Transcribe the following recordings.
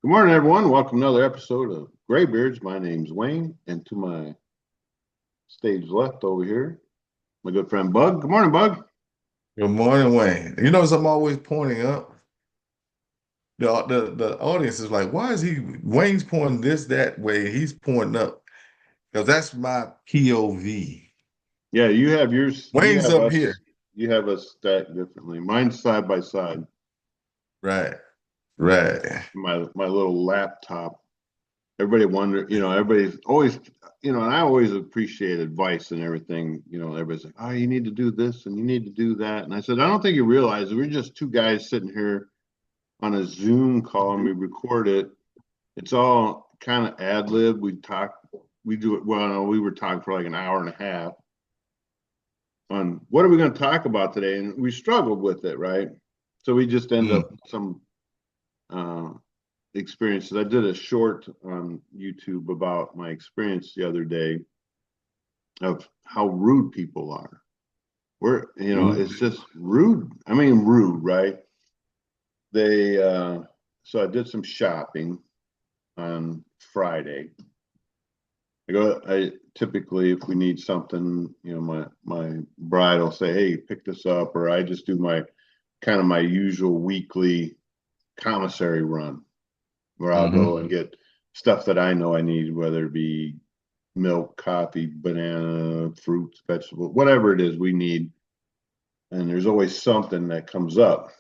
Good morning, everyone. Welcome to another episode of Graybeards. My name's Wayne, and to my stage left over here, my good friend Bug. Good morning, Bug. Good morning, Wayne. You notice I'm always pointing up. The audience is like, why is Wayne's pointing this that way? He's pointing up because that's my POV. Yeah, you have yours. You Wayne's have up here. us. You have us stacked differently. Mine's side by side. Right, right. My little laptop. Everybody wonder. Everybody's always. And I always appreciate advice and everything. Everybody's like, "Oh, you need to do this and you need to do that." And I said, "I don't think you realize we're just two guys sitting here on a Zoom call and we record it. It's all kind of ad lib. We do it. Well, no, we were talking for like an hour and a half on what are we going to talk about today, and we struggled with it, right? So we just end up Mm, some uh, experiences. I did a short on YouTube about my experience the other day of how rude people are. It's mm, just rude. I mean, rude, right? They, so I did some shopping on Friday. I typically, if we need something, my bride will say, "Hey, pick this up," or I just do my usual weekly commissary run where I'll go hmm and get stuff that I know I need, whether it be milk, coffee, banana, fruits, vegetables, whatever it is we need. And there's always something that comes up.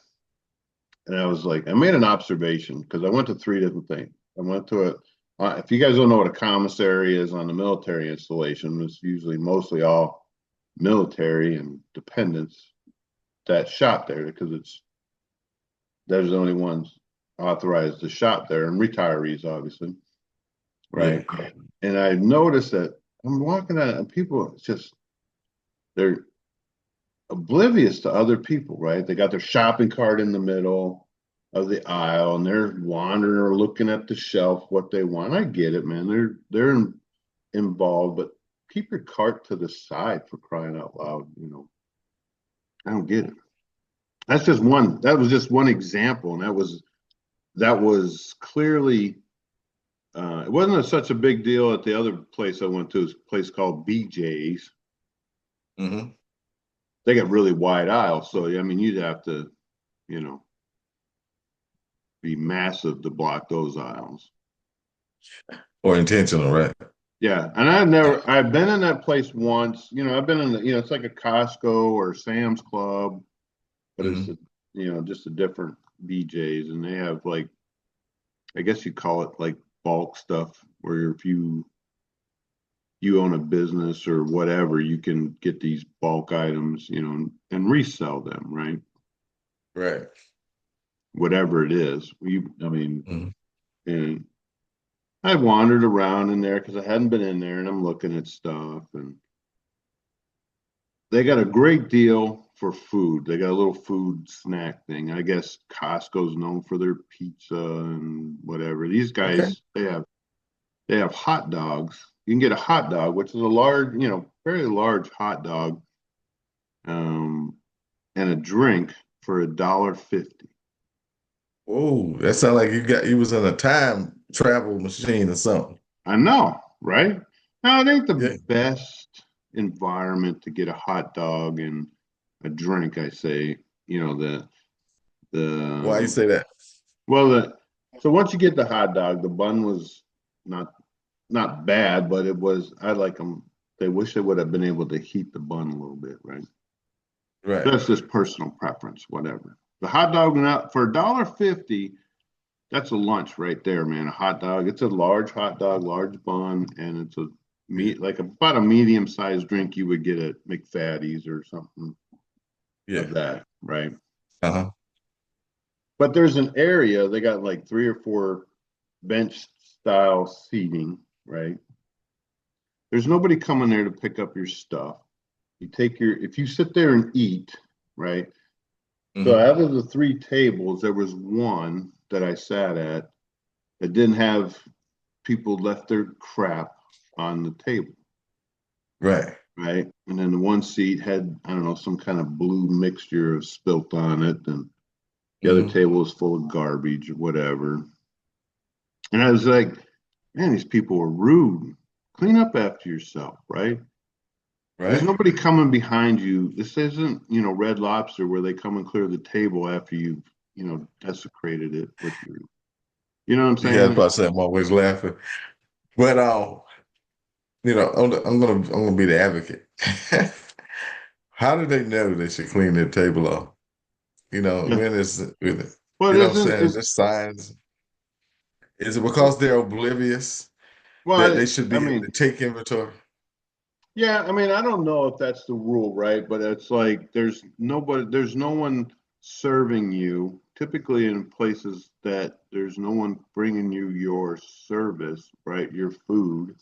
And I was like, I made an observation because I went to three different things. I went to if you guys don't know what a commissary is on the military installation, it's usually mostly all military and dependents that shop there because there's the only ones authorized to shop there and retirees, obviously, Yeah. right? And I noticed that I'm walking out and people they're oblivious to other people, right? They got their shopping cart in the middle of the aisle and they're wandering or looking at the shelf what they want. I get it, man. They're involved, but keep your cart to the side for crying out loud. I don't get it. That was just one example, and that was clearly it wasn't such a big deal at the other place I went to, a place called BJ's. hmm They got really wide aisles, so I mean you'd have to, you know, be massive to block those aisles. Or intentional, right? Yeah, and I've been in that place once. I've been it's like a Costco or Sam's Club, but it's hmm just a different BJ's, and they have like, I guess you call it like bulk stuff, where if you own a business or whatever, you can get these bulk items, and resell them, right? Right. Whatever it is. I mean, hmm and I wandered around in there because I hadn't been in there, and I'm looking at stuff, and they got a great deal for food. They got a little food snack thing. I guess Costco's known for their pizza and whatever. These Okay. guys, they have hot dogs. You can get a hot dog, which is a large, very large hot dog, um, and a drink for $1.50. Oh, that sounds like you was in a time travel machine or something. I know, right? Now it ain't the Yeah. best environment to get a hot dog and a drink. I say, Why you the say that? well, so once you get the hot dog, the bun was not not bad, but it was. I like them. They wish they would have been able to heat the bun a little bit, right? Right. That's just personal preference, whatever. The hot dog for $1.50, that's a lunch right there, man. A hot dog. It's a large hot dog, large bun, and it's a Yeah. meat like about a medium sized drink you would get at McFaddy's or something of Yeah. that, right? Uh-huh. But there's an area they got like three or four bench style seating, right? There's nobody coming there to pick up your stuff. If you sit there and eat, right? So hmm out of the three tables, there was one that I sat at that didn't have people left their crap on the table, Right. right? And then the one seat had, I don't know, some kind of blue mixture of spilt on it, and the other hmm table was full of garbage or whatever. And I was like, man, these people are rude. Clean up after yourself, right? There's Right. nobody coming behind you. This isn't, Red Lobster where they come and clear the table after you've, desecrated it with you know what I'm Yeah, that's saying? why I say I'm always laughing. But I'm gonna be the advocate. How do they know they should clean their table off? Yeah. When Well, you it know what I'm isn't saying? Is it, there signs? Is it because they're oblivious that they well, should I be able mean, to take inventory? yeah, I mean, I don't know if that's the rule, right? But it's like there's no one serving you. Typically in places that there's no one bringing you your service, right? Your food.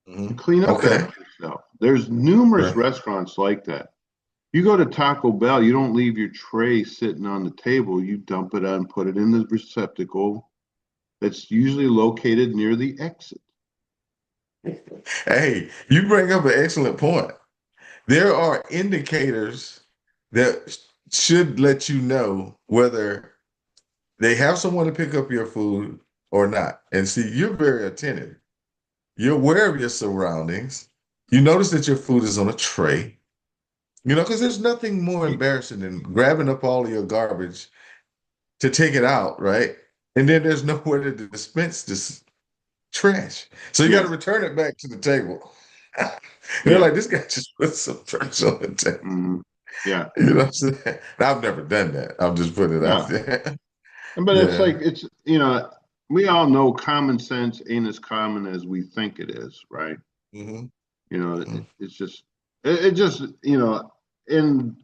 To clean up Okay. after yourself. There's numerous Sure. restaurants like that. You go to Taco Bell, you don't leave your tray sitting on the table. You dump it and put it in the receptacle that's usually located near the exit. Hey, you bring up an excellent point. There are indicators that should let you know whether they have someone to pick up your food or not. And see, you're very attentive. You're aware of your surroundings. You notice that your food is on a tray, because there's nothing more embarrassing than grabbing up all of your garbage to take it out, right? And then there's nowhere to dispense this trash. So you got Yeah, to return it back to the table. They're yeah, like, this guy just put some trash on the table. mhm, yeah. You know what I'm saying? Now, I've never done that. I'm just putting it out No, there. but it's Yeah. like we all know common sense ain't as common as we think it is, right? Hmm. It's just it just in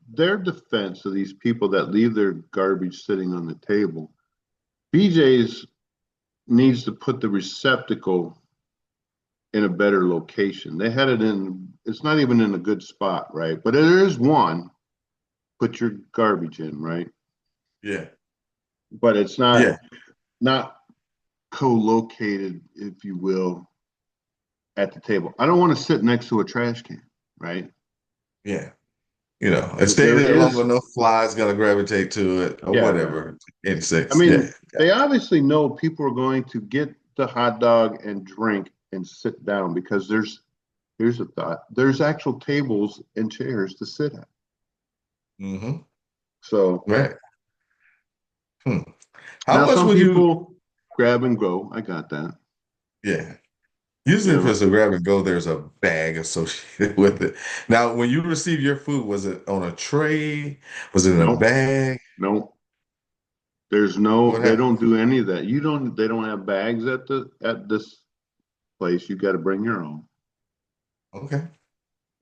their defense of these people that leave their garbage sitting on the table, BJ's needs to put the receptacle in a better location. They had it in, it's not even in a good spot, right? But there is one, put your garbage in, right? Yeah. But it's Yeah. not co-located, if you will, at the table. I don't want to sit next to a trash can, right? Yeah. And But stay there there long is, enough, flies gonna gravitate to it or yeah, right. whatever. I Insects. Yeah. mean, they obviously know people are going to get the hot dog and drink and sit down because here's a thought, there's actual tables and chairs to sit at. Hmm. So Right. Hmm. How now much some would you, people grab and go. I got that. yeah. You Usually if know, it's a grab and go, there's a bag associated with it. Now, when you receive your food, was it on a tray? Was it in a no, bag? no. There's no. What They happened? don't do any of that. You don't. They don't have bags at this place. You got to bring your own. Okay.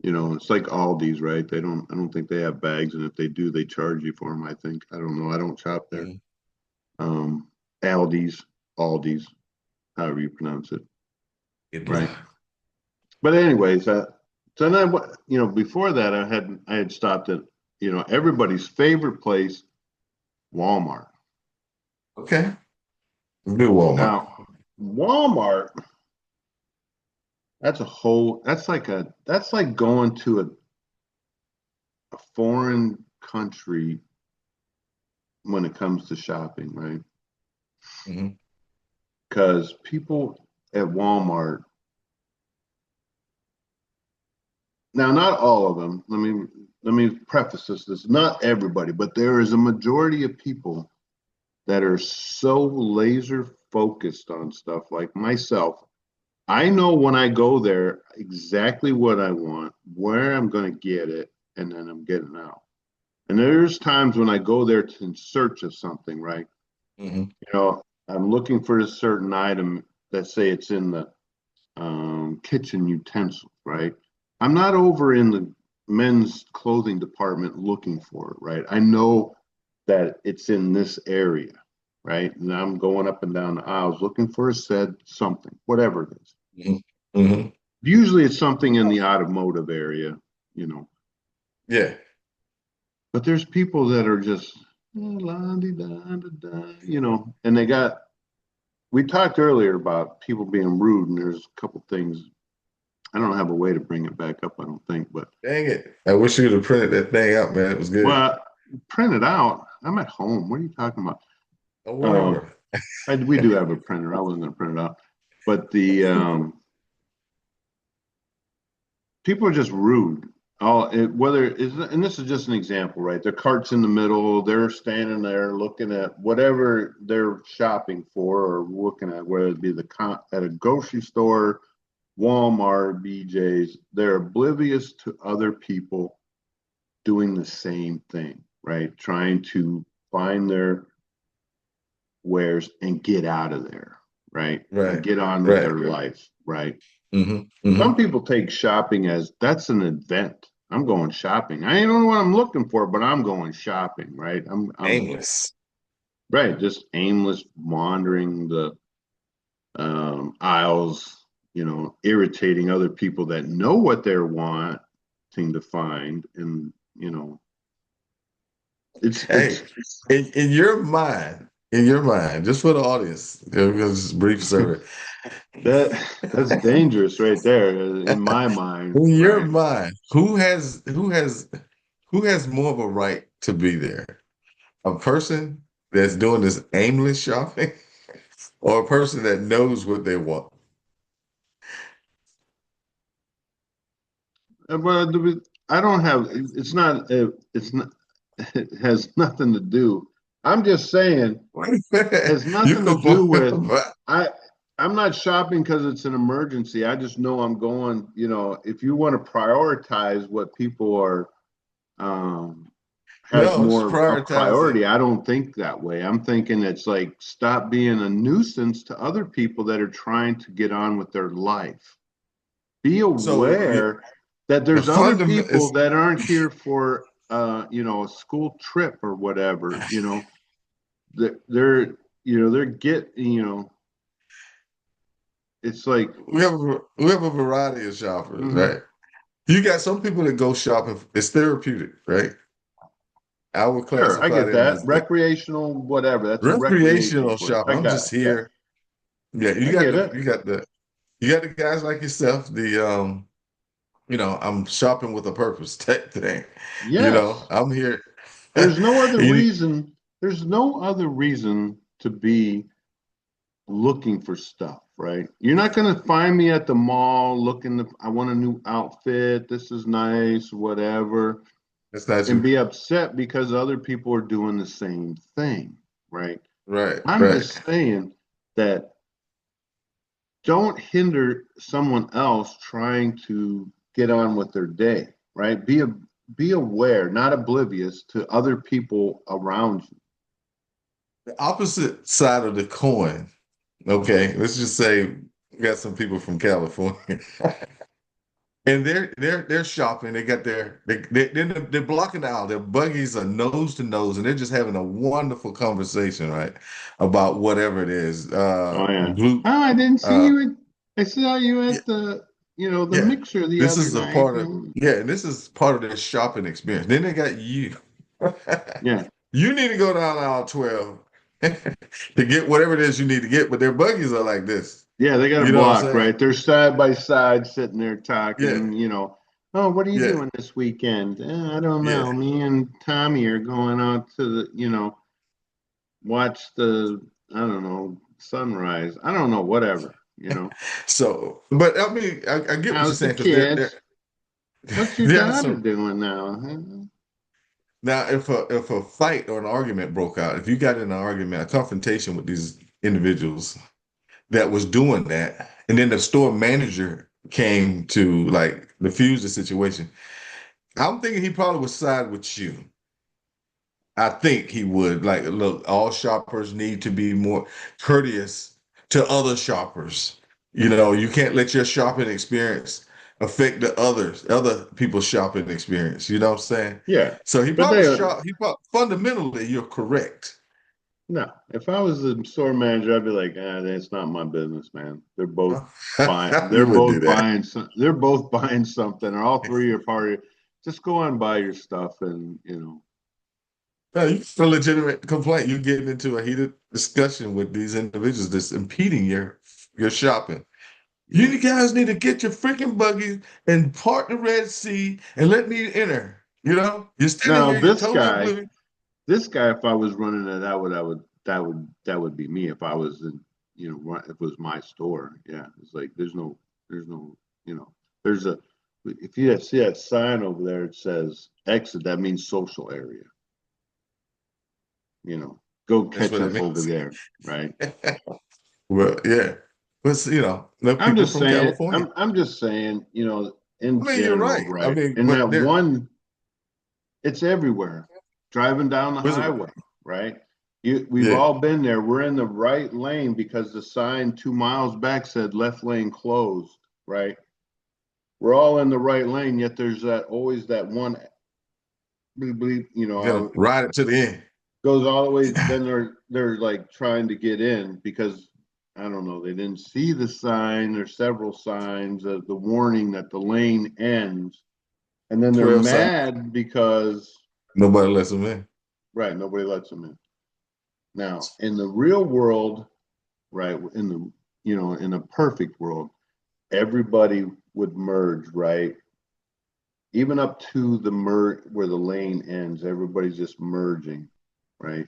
It's like Aldi's, right? They don't. I don't think they have bags, and if they do, they charge you for them. I think. I don't know. I don't shop there. Mhm. Um, Aldi's, however you pronounce it, Good right? luck. But anyways, so then before that, I had stopped at everybody's favorite place, Walmart. Okay. Good Walmart. Now, Walmart, that's like going to a foreign country when it comes to shopping, right? Hmm. Because people at Walmart, now not all of them, let me preface this, not everybody, but there is a majority of people that are so laser focused on stuff like myself. I know when I go there exactly what I want, where I'm going to get it, and then I'm getting out. And there's times when I go there in search of something, right? Hmm. I'm looking for a certain item that say it's in the kitchen utensils, right? I'm not over in the men's clothing department looking for it, right? I know that it's in this area, right? And I'm going up and down the aisles looking for a said something, whatever it is. Hmm. Hmm. Usually it's something in the automotive area, you know. Yeah. But there's people that are just la di da da da, and we talked earlier about people being rude, and there's a couple things. I don't have a way to bring it back up, I don't think, but Dang it. I wish you would have printed that thing out, man. It was good. well, print it out. I'm at home. What are you talking about? Or Um, whatever. we do have a printer. I wasn't gonna print it out, but the people are just rude. Whether it's, and this is just an example, right? Their cart's in the middle. They're standing there looking at whatever they're shopping for or looking at, whether it be at a grocery store, Walmart, BJ's. They're oblivious to other people doing the same thing, right? Trying to find their wares and get out of there, right? And Right, get on with right. their life, right? Hmm. Some Hmm. people take shopping as that's an event. I'm going shopping. I don't know what I'm looking for, but I'm going shopping, right? I'm Aimless. right, just aimless wandering the aisles, irritating other people that know what they're wanting to find, and it's Hey, in your mind, just for the audience, because brief survey. that that's dangerous right there in my mind, In your right? mind, who has more of a right to be there? A person that's doing this aimless shopping, or a person that knows what they want? But I don't have. It's not. It's not. It has nothing to do. I'm just saying. It has You nothing to can do with. I. I'm not shopping because it's an emergency. I just know I'm going. If you want to prioritize what people are, um, has no, it's more a prioritizing. priority. I don't think that way. I'm thinking it's like stop being a nuisance to other people that are trying to get on with their life. Be So aware that the there's other fundamental people is that aren't here for a school trip or whatever, they're it's like we have a variety of shoppers, mhm. right? You got some people that go shopping. It's therapeutic, right? I would Sure, I classify get them that. as the Recreational, whatever. That's a recreation recreational for it. shopping. I I'm got just yeah, here. Yeah, I get it. you got the guys like yourself. I'm shopping with a purpose type thing. Yes. I'm here. There's no other You- reason. There's no other reason to be looking for stuff, right? You're not going to find me at the mall I want a new outfit. This is nice, whatever, That's not and you. be upset because other people are doing the same thing, right? Right, I'm right. just saying that don't hinder someone else trying to get on with their day, right? Be aware, not oblivious to other people around you. The opposite side of the coin. Okay, let's just say we got some people from California. And they're shopping. They got they're blocking out. Their buggies are nose to nose, and they're just having a wonderful conversation, right? About whatever it is. Oh yeah. Blue. Oh, I didn't see Uh, you. I saw you yeah, at the yeah. mixer the This other is a night. part of yeah, and this is part of their shopping experience. Then they got you. Yeah. You need to go down aisle 12 to get whatever it is you need to get, but their buggies are like this. Yeah, they got a You know what I'm block, saying? right? They're side by side sitting there Yeah, talking, Oh, what are you yeah, doing this weekend? I don't yeah. know. Me and Tommy are going out to watch I don't know, sunrise. I don't know, whatever. So, but I mean, I get what you're How's the saying because they're kids? What's your there are daughter some doing now? Huh? now if a fight or an argument broke out, if you got in an argument, a confrontation with these individuals that was doing that, and then the store manager came to like diffuse the situation, I'm thinking he probably would side with you. I think he would. Like, look, all shoppers need to be more courteous to other shoppers. You can't let your shopping experience affect other people's shopping experience. You know what I'm saying? Yeah. So But they fundamentally, you're correct. no. If I was the store manager, I'd be like, that's not my business, man. They're both buying. You They're would do both that. buying. They're both buying something, or all three are part of it. Just go and buy your stuff, and No, it's a legitimate complaint. You're getting into a heated discussion with these individuals that's impeding your shopping. yeah. You guys need to get your freaking buggies and part the Red Sea and let me enter. You're standing Now here, you're totally oblivious. this guy, if I was running it, I would that would be me if I was in, if it was my store. Yeah, it's like there's no, there's a if you see that sign over there, it says exit. That means social area. Go That's catch what it them over means. there, right? Well, yeah. But the I'm people just from saying. California. I'm just saying. In I mean, you're general, right. I right? mean, And but that one, it's everywhere. Driving down the was it highway, right? We've yeah, all been there. We're in the right lane because the sign 2 miles back said left lane closed, right? We're all in the right lane, yet there's always that one bleep, bleep, you gotta ride it to the end. goes all the way. Then they're like trying to get in because I don't know, they didn't see the sign. There's several signs of the warning that the lane ends, and then they're 12 signs. mad because Nobody lets them in. right, nobody lets them in. Now, in the real world, right, in a perfect world, everybody would merge, right? Even up to the merge where the lane ends, everybody's just merging, right?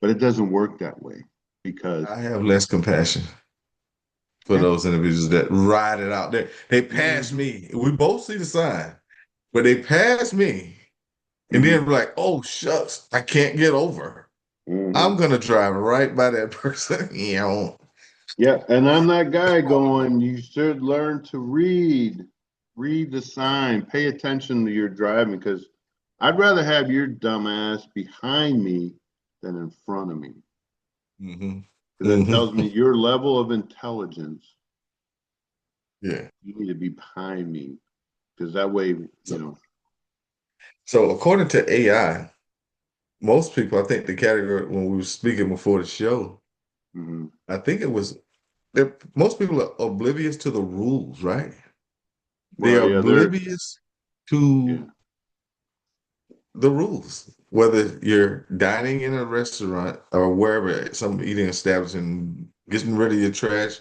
But it doesn't work that way because I have less compassion for yeah, those individuals that ride it out there. They pass mm-hmm, me. We both see the sign, but they pass me. And mm-hmm, then we're like, oh shucks, I can't get over. mm-hmm. I'm gonna drive right by that person. Yeah, and I'm that guy going, you should learn to read the sign, pay attention to your driving because I'd rather have your dumb ass behind me than in front of me. Mm-hmm. Because that tells me Mm-hmm. your level of intelligence, Yeah. you need to be behind me. Because that way, So, so according to AI, most people, I think the category when we were speaking before the show, mhm. I think it was that most people are oblivious to the rules, right? They Well, are yeah, they're oblivious yeah, to the rules. Whether you're dining in a restaurant or wherever, some eating establishment, getting rid of your trash,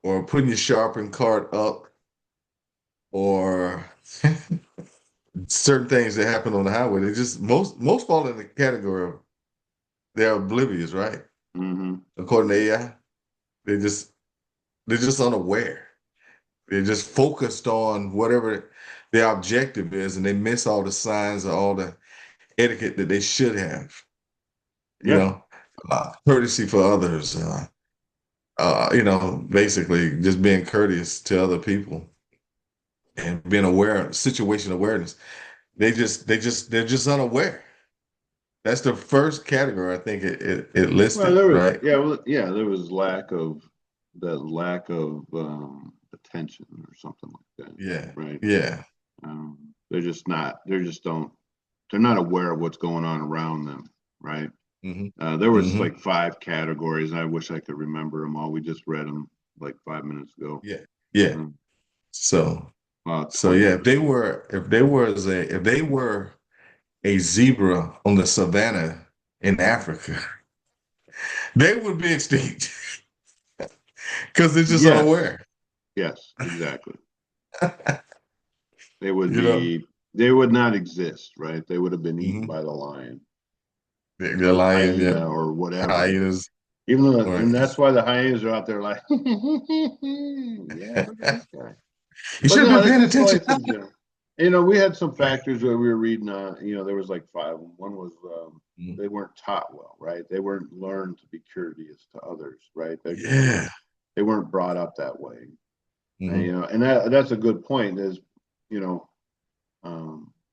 or putting your shopping cart up, or certain things that happen on the highway. They just most fall in the category of they're oblivious, right? hmm According to AI, they just they're just unaware. They're just focused on whatever their objective is, and they miss all the signs or all the etiquette that they should have. You yeah. know, courtesy for others. Basically just being courteous to other people and being aware, situation awareness. They're just unaware. That's the first category I think it Well, listed, right? there was lack of attention or something like that, Yeah, right? yeah. They're just don't, they're not aware of what's going on around them, right? Hmm. There was Hmm. like 5 categories, and I wish I could remember them all. We just read them like 5 minutes ago. Yeah, yeah. Um, So, about so 20 yeah, minutes ago. if they were a zebra on the savannah in Africa, they would be extinct because they're just Yes, unaware. yes, exactly. They would You know, be, they would not exist, right? They would have been eaten hmm by the lion the or the lion, yeah, hyena or whatever. hyenas, Even though, or and that's why the hyenas are out there like, yeah, look at this guy. you But should have no, been it's paying just attention. life in general. We had some factors where we were reading, there was like five. One was they weren't taught well, right? They weren't learned to be courteous to others, right? Yeah. They weren't brought up that way. And, Hmm. and that's a good point is, you know,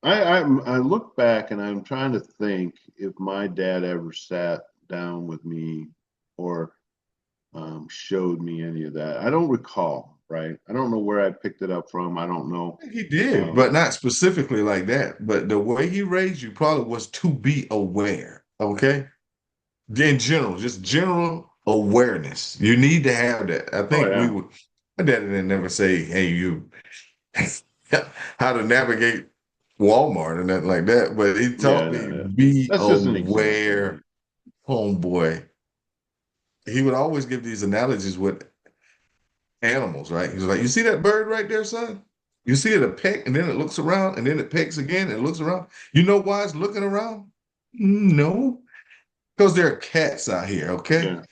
I look back and I'm trying to think if my dad ever sat down with me or showed me any of that. I don't recall, right? I don't know where I picked it up from. I don't know. He did, Um, but not specifically like that. But the way he raised you probably was to be aware. Okay. In general, just general awareness. You need to have that. I oh think we yeah, would, my dad didn't never say, hey, you how to navigate Walmart and nothing like that. But he yeah, taught me yeah. be That's just an example, aware, right? homeboy. He would always give these analogies with animals, right? He's like, you see that bird right there, son? You see it a peck and then it looks around and then it pecks again and looks around. You know why it's looking around? No. Because there are cats out here, okay? Yeah,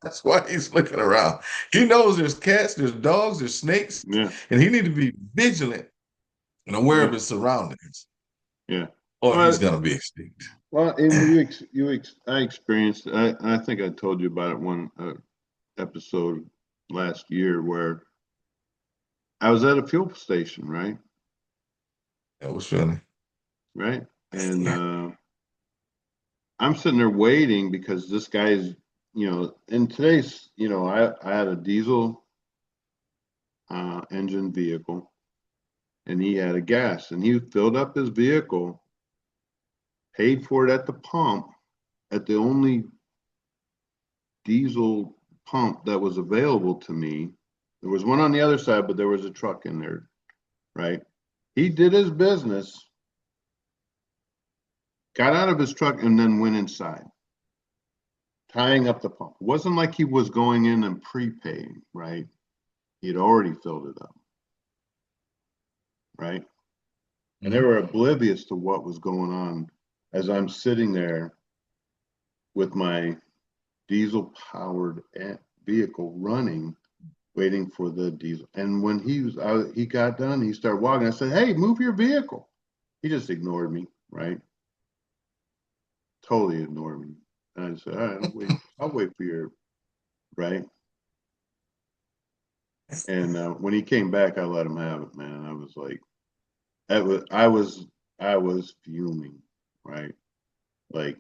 That's why he's looking around. He knows there's cats, there's dogs, there's snakes, yeah, and he need to be vigilant and aware of yeah, his surroundings, yeah. or he's Well, gonna be extinct. well, and I experienced. I think I told you about it one episode last year where I was at a fuel station, right, That was funny. right, and I'm sitting there waiting because this guy's, in today's, I had a diesel engine vehicle, and he had a gas, and he filled up his vehicle, paid for it at the pump, at the only diesel pump that was available to me. There was one on the other side, but there was a truck in there, right? He did his business, got out of his truck, and then went inside, tying up the pump. It wasn't like he was going in and prepaying, right? He'd already filled it up, right? And they Mhm. were oblivious to what was going on as I'm sitting there with my diesel powered vehicle running, waiting for the diesel. And when he got done, he started walking. I said, "Hey, move your vehicle." He just ignored me, right? Totally ignored me. And I said, "All right, I'll wait for your right." And when he came back, I let him have it, man. I was like, I was fuming, right? Like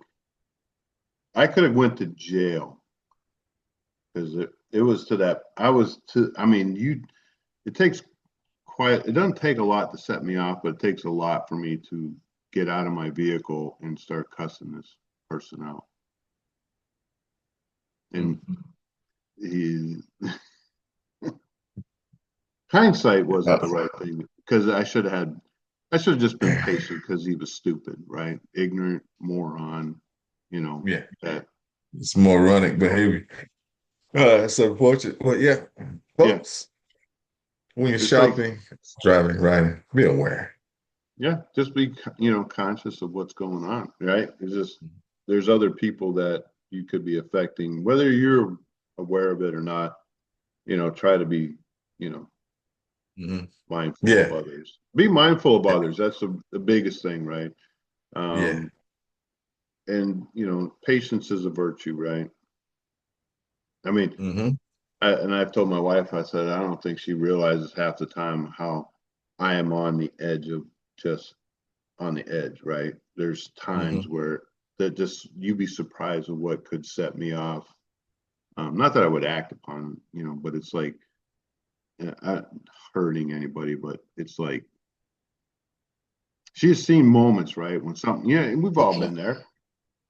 I could have went to jail because it was to that. I mean, it takes it doesn't take a lot to set me off, but it takes a lot for me to get out of my vehicle and start cussing this person out. And Mhm. he, hindsight wasn't the right thing because I should have just been patient because he was stupid, right? Ignorant moron, Yeah, that, it's moronic behavior. It's unfortunate. But yeah, yeah, folks, when you're it's like, shopping, driving, riding, be aware. yeah, just be, conscious of what's going on, right? There's other people that you could be affecting, whether you're aware of it or not, try to be, you know, Mhm. mindful of Yeah, others. Be mindful of others. That's the biggest thing, right? yeah. Um, and patience is a virtue, right? I mean, Hmm. and I've told my wife, I said, I don't think she realizes half the time how I am on the edge of just on the edge, right? There's Hmm. times where that just you'd be surprised at what could set me off. Not that I would act upon, but it's like not hurting anybody, but it's like she's seen moments, right? When something, yeah, and we've all been there.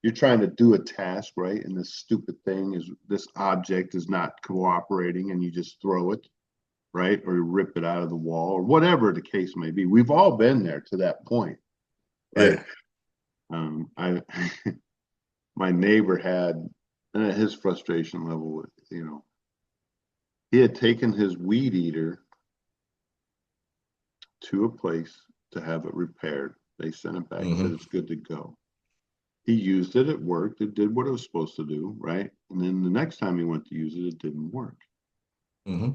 You're trying to do a task, right? And this stupid thing is this object is not cooperating, and you just throw it, right? Or you rip it out of the wall, or whatever the case may be. We've all been there to that point, right? Yeah. I my neighbor had his frustration level, he had taken his weed eater to a place to have it repaired. They sent it back, said Hmm. it's good to go. He used it, it worked, it did what it was supposed to do, right? And then the next time he went to use it, it didn't work. Hmm.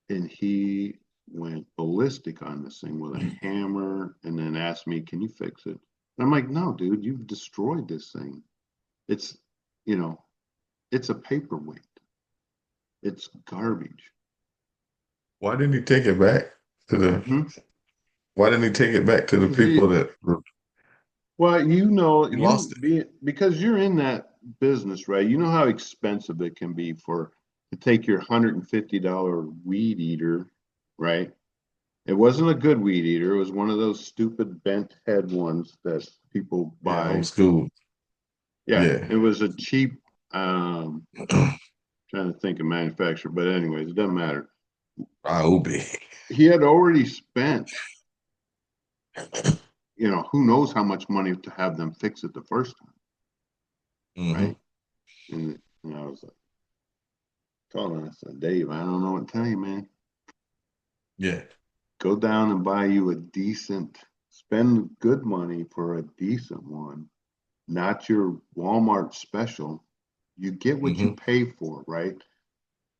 And he went ballistic on this thing with a hammer and then asked me, "Can you fix it?" And I'm like, "No, dude, you've destroyed this thing. It's, you know, it's a paperweight. It's garbage." Why didn't he take it back to the? Hmm. Why didn't he take it back to the people He, that well, he lost it? because you're in that business, right? You know how expensive it can be to take your $150 weed eater, right? It wasn't a good weed eater. It was one of those stupid bent head ones that people Yeah, buy. old school. Yeah, Yeah. it was a cheap, trying to think of manufacturer, but anyways, it doesn't matter. IOB. He had already spent, who knows how much money to have them fix it the first time, Hmm. right? And I was like, told him, I said, "Dave, I don't know what to tell you, man. Yeah. Go down and buy you spend good money for a decent one, not your Walmart special. You get what you Mm-hmm. pay for, right?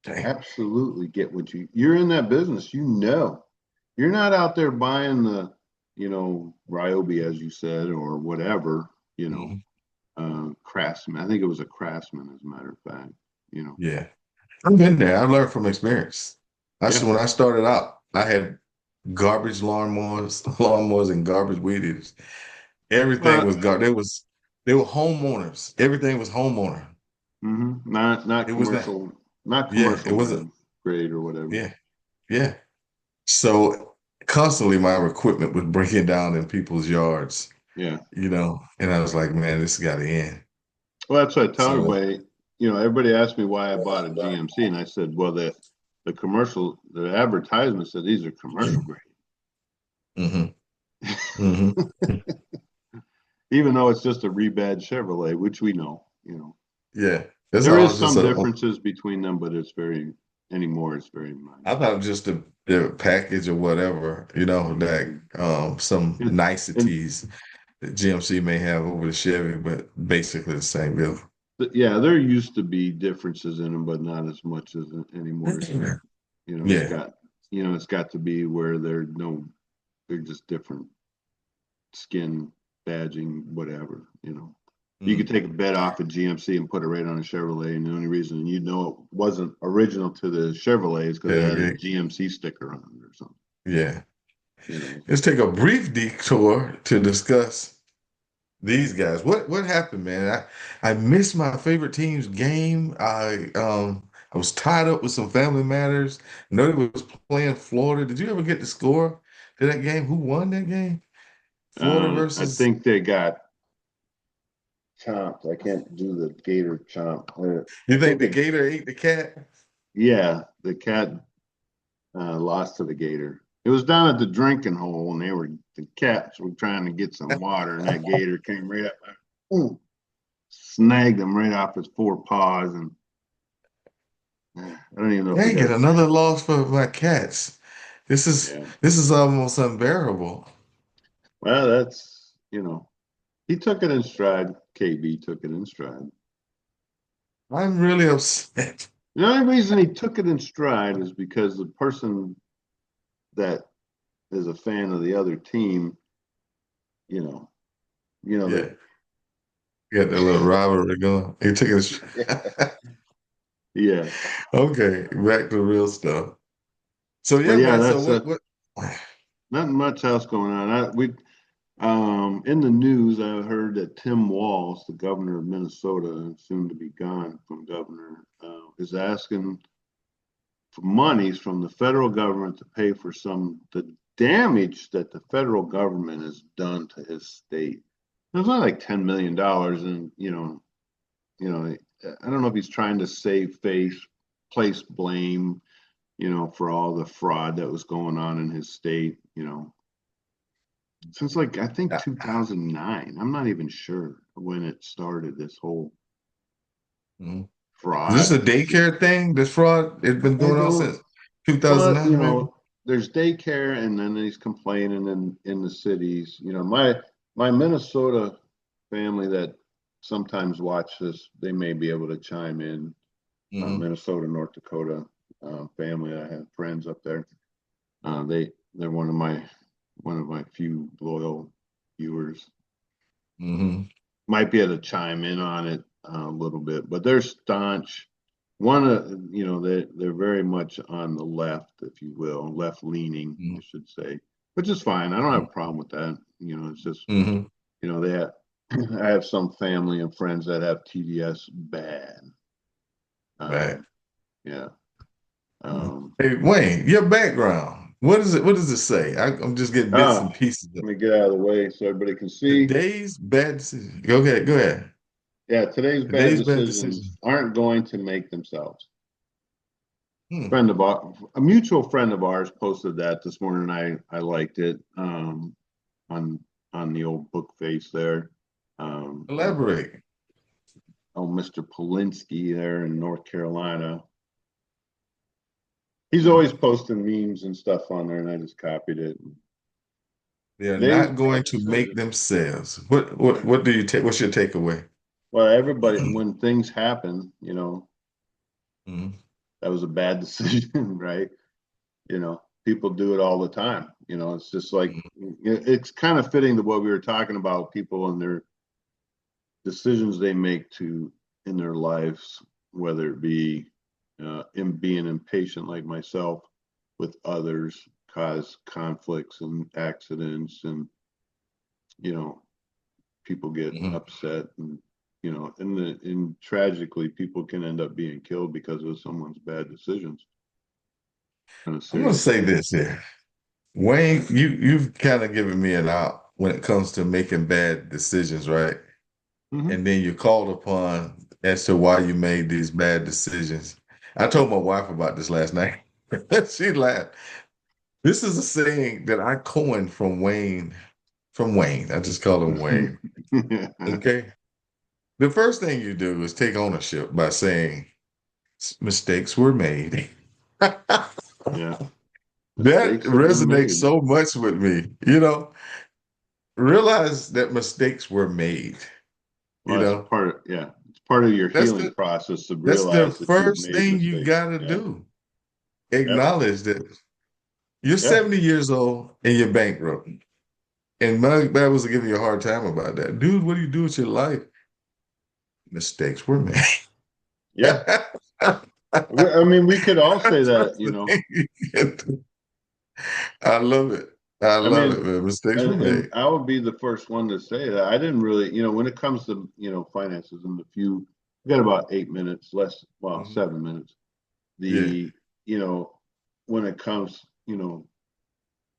Dang. Absolutely get what you're in that business, you're not out there buying the, Ryobi, as you said, or whatever, Mm-hmm. Craftsman. I think it was a Craftsman, as a matter of fact, you know. Yeah. I've been there. I learned from experience. Yeah. When I started out, I had garbage lawnmowers and garbage weed eaters. Everything Well, was they were homeowners. Everything was homeowner. not It was not, commercial, not yeah, it commercial wasn't, grade or whatever. yeah, yeah. So constantly my equipment was breaking down in people's yards, Yeah. and I was like, man, this got to end. Well, that's what I tell So, everybody. Everybody asked me why I bought a GMC, and I said, well, the advertisement said these are commercial grade, hmm hmm even though it's just a rebadged Chevrolet, which we know. yeah, that's There all is just some a, differences between them, but it's very I minor. thought it was just the package or whatever, that some And, and niceties that GMC may have over the Chevy, but basically the same build. yeah, there used to be differences in them, but not as much as anymore. So, it's Yeah. got to be where they're just different skin badging, whatever. You could Mm. take a bed off a GMC and put it right on a Chevrolet, and the only reason it wasn't original to the Chevrolet is because it had a Tailgate. GMC sticker on it or something. Yeah. You know, Let's take a brief detour to discuss these guys. What happened, man? I missed my favorite team's game. I was tied up with some family matters. Know they was playing Florida. Did you ever get the score to that game? Who won that game? Florida I versus. think they got chomped. I can't do the gator chomp. I You think think the Gator ate the cat? yeah, the cat lost to the gator. It was down at the drinking hole, and the cats were trying to get some water, and that gator came right up, boom, snagged him right off his four paws, and I don't even know if he Dang got it, a. another loss for my cats. This is Yeah. this is almost unbearable. Well, he took it in stride. KB took it in stride. I'm really upset. The only reason he took it in stride is because the person that is a fan of the other team, you know, Yeah, you got that little rivalry going. He took it. yeah. Okay, back to real stuff. So But yeah, yeah, man. So that's what? nothing much else going on. In the news, I heard that Tim Walz, the governor of Minnesota, soon to be gone from governor, is asking for monies from the federal government to pay for the damage that the federal government has done to his state. It's not like $10 million, and I don't know if he's trying to save face, place blame, for all the fraud that was going on in his state, since like I think Uh, 2009. I'm not even sure when it started. This whole mhm. Is this a fraud. daycare thing? This fraud? It's been I going on since don't. Well, 2009, maybe. there's daycare, and then he's complaining in the cities. My Minnesota family that sometimes watch this, they may be able to chime in. hmm Minnesota, North Dakota family. I have friends up there. They're one of my few loyal viewers. hmm Might be able to chime in on it a little bit, but they're staunch. One of they're very much on the left, if you will, left leaning, I should say, which is fine. I don't have a problem with that. It's just hmm they have, I have some family and friends that have TDS bad. Right. Um, yeah. Mhm. Um, Hey, Wayne, your background. What is it? What does it say? I'm just getting bits and ah, pieces of Let me get out of the way so everybody can see. today's bad decision. Go ahead. Go ahead. Yeah, today's bad Today's bad decisions decision. aren't going to make themselves. Hmm. A mutual friend of ours posted that this morning. I liked it on the old book face there. And Elaborate. Mr. Polinsky there in North Carolina. He's Hmm. always posting memes and stuff on there, and I just copied it. They are They not make going to make decisions. themselves. Yeah. What do you take? What's your takeaway? Well, everybody, when things happen, Mhm. that was a bad decision, right? People do it all the time. It's just like it's kind of fitting to what we were talking about, people and their decisions they make to in their lives, whether it be in being impatient like myself with others, cause conflicts and accidents, and you know people get Mhm. upset, and and tragically people can end up being killed because of someone's bad decisions. Kind of I'm gonna serious say stuff. this here. Wayne, you've kind of given me an out when it comes to making bad decisions, right? Hmm. And then you're called upon as to why you made these bad decisions. I told my wife about this last night. She laughed. This is a saying that I coined from Wayne. From Wayne. I just call him Wayne. Okay. The first thing you do is take ownership by saying mistakes were made. Yeah, That mistakes have been resonates made. so much with me. Realize that mistakes were made. You Well, that's know, part of, yeah, it's part of your that's healing the process to that's the realize that you've first made thing you mistakes. gotta Yeah. do. Yep. Acknowledge that you're Yeah. 70 years old and you're bankrupt. And my dad was giving you a hard time about that. Dude, what do you do with your life? Mistakes were made. Yeah. I mean, we could all say That's that, the thing you get to. I love it. I I love it, mean, man. Mistakes were and made. I would be the first one to say that I didn't really, when it comes to, finances and the few, we got about 8 minutes, less, well, Mhm. 7 minutes. Yeah. You know, when it comes,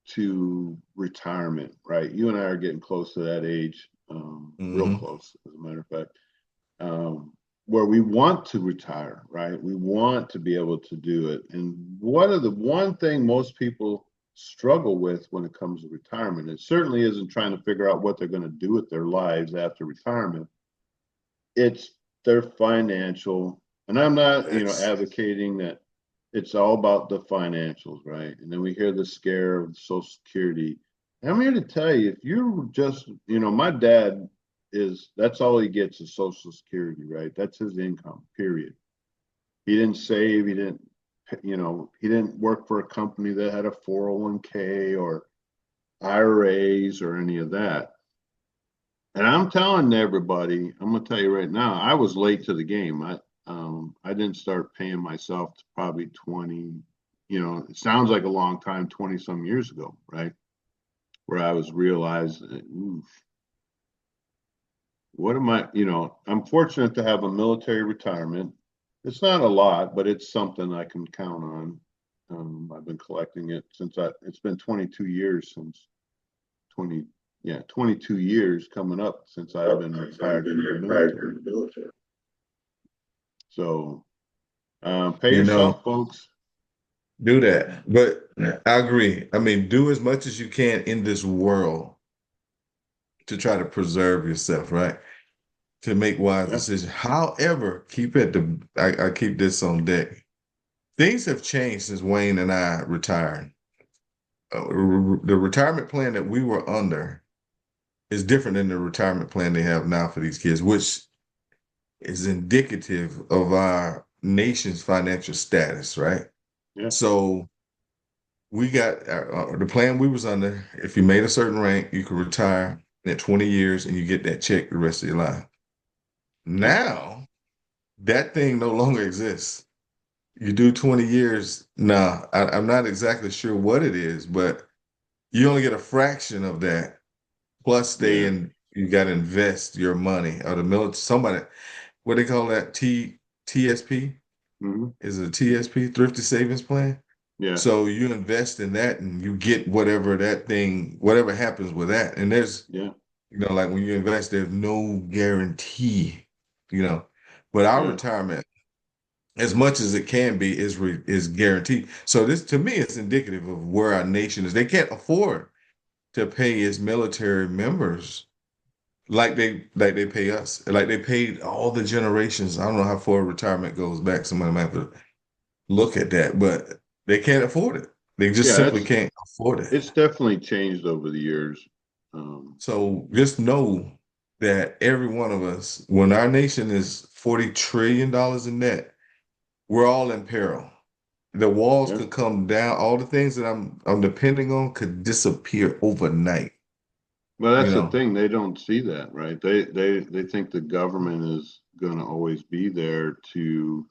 to retirement, right? You and I are getting close to that age, real Hmm. close, as a matter of fact, where we want to retire, right? We want to be able to do it. And the one thing most people struggle with when it comes to retirement, it certainly isn't trying to figure out what they're going to do with their lives after retirement. It's their financial, and I'm not, That's advocating that it's all about the financials, right? And then we hear the scare of Social Security. And I'm here to tell you, if you're just, my dad that's all he gets is Social Security, right? That's his income, period. He didn't save, he didn't work for a company that had a 401k or IRAs or any of that. And I'm telling everybody, I'm gonna tell you right now, I was late to the game. I didn't start paying myself to probably 20, it sounds like a long time, 20 some years ago, right? Where I was realizing, oof, what am I, I'm fortunate to have a military retirement. It's not a lot, but it's something I can count on. I've been collecting it it's been 22 years since 20, yeah, 22 years coming up since I've been retired in the military. So pay you know, yourself, folks. do that. But I agree. I mean, do as much as you can in this world to try to preserve yourself, right? To make wise Yeah. decisions. However, I keep this on deck. Things have changed since Wayne and I retired. The retirement plan that we were under is different than the retirement plan they have now for these kids, which is indicative of our nation's financial status, right? Yeah. So we got the plan we was under. If you made a certain rank, you could retire at 20 years and you get that check the rest of your life. Yeah. Now that thing no longer exists. You do 20 years. Nah, I'm not exactly sure what it is, but you only get a fraction of that. Plus, Yeah. you got to invest your money or the military. Somebody, what they call that? TSP? Hmm. Is it a TSP, Thrifty Savings Plan? Yeah. So you invest in that and you get whatever that thing, whatever happens with that. And Yeah. like when you invest, there's no guarantee, you know. But our Yeah. retirement, as much as it can be, is guaranteed. So this, to me, it's indicative of where our nation is. They can't afford to pay its military members like they pay us, like they paid all the generations. I don't know how far retirement goes back. Somebody might have to look at that, but they can't afford it. They just Yeah, simply can't afford it. it's definitely changed over the years. So just know that every one of us, when our nation is $40 trillion in debt, we're all in peril. The walls Yeah. could come down. All the things that I'm depending on could disappear overnight. Well, You that's the know. thing. They don't see that, right? They think the government is going to always be there to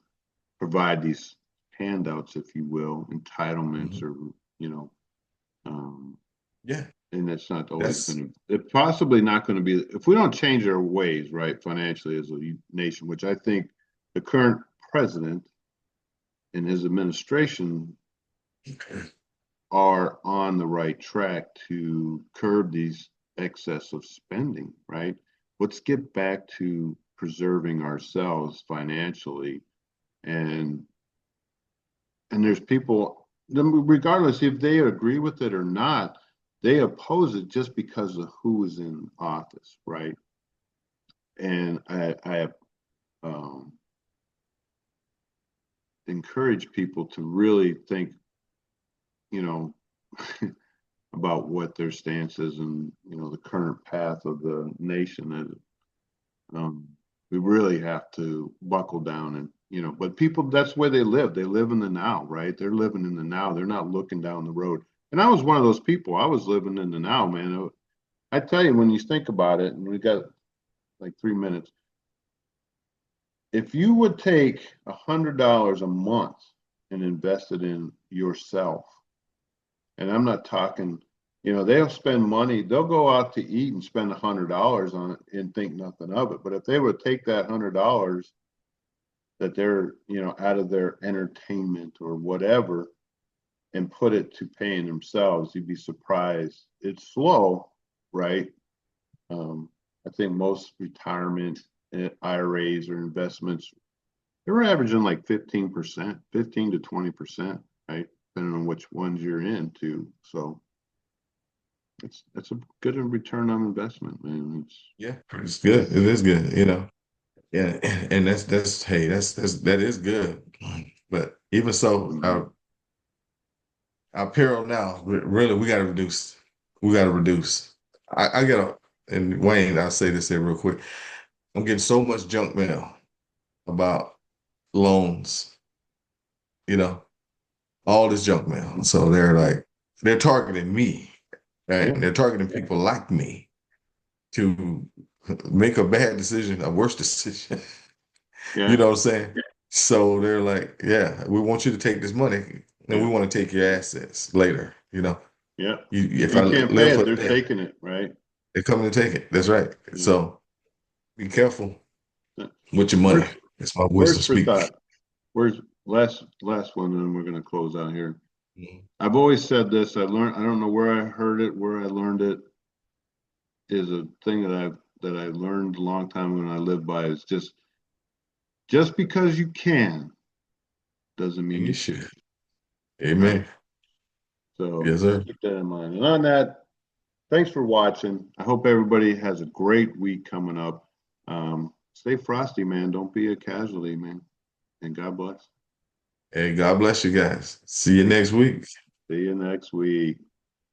provide these handouts, if you will, entitlements, Mhm. or you know, um, Yeah, and it's not always that's going to. It's possibly not going to be if we don't change our ways, right, financially as a nation, which I think the current president and his administration are on the right track to curb these excess of spending, right? Let's get back to preserving ourselves financially, and there's people, regardless if they agree with it or not, they oppose it just because of who is in office, right? And I um, encourage people to really think, you know, about what their stance is and the current path of the nation. Um, we really have to buckle down and but people, that's where they live. They live in the now, right? They're living in the now. They're not looking down the road. And I was one of those people. I was living in the now, man. I tell you, when you think about it, and we got like 3 minutes, if you would take $100 a month and invest it in yourself, and I'm not talking, they'll spend money, they'll go out to eat and spend $100 on it and think nothing of it. But if they would take that $100 that they're, out of their entertainment or whatever and put it to paying themselves, you'd be surprised. It's slow, right? Um, I think most retirement IRAs or investments, they're averaging like 15%, 15 to 20%, right? Depending on which ones you're into. So it's a good return on investment, man. yeah, it's good. It is good. Yeah, and that's hey, that is good. But even so, Mhm. our peril now, really, we got to reduce. We got to reduce. I gotta, and Wayne, I'll say this here real quick. I'm getting so much junk mail about loans, you know, all this junk mail. So they're targeting me, right? Yeah, And they're targeting people like me to make a bad decision, a worse decision. You yeah, know what I'm saying? So they're like, yeah, we want you to take this money and we yeah, want to take your assets later. yeah. If I You can't pay live it, for they're that, taking it, right? they're coming to take it. That's right. Yeah. So be careful with your money. Word, It's my wisdom words for speak. thought. Words, last one, and then we're gonna close out here. Mhm. I've always said this. I don't know where I heard it, where I learned it, is a thing that I learned a long time when I lived by. Is just because you can doesn't mean And you you should. should, right? Amen. So Yes, sir. keep that in mind. And on that, thanks for watching. I hope everybody has a great week coming up. Stay frosty, man. Don't be a casualty, man. And God bless. Hey, God bless you guys. See you next week. See you next week.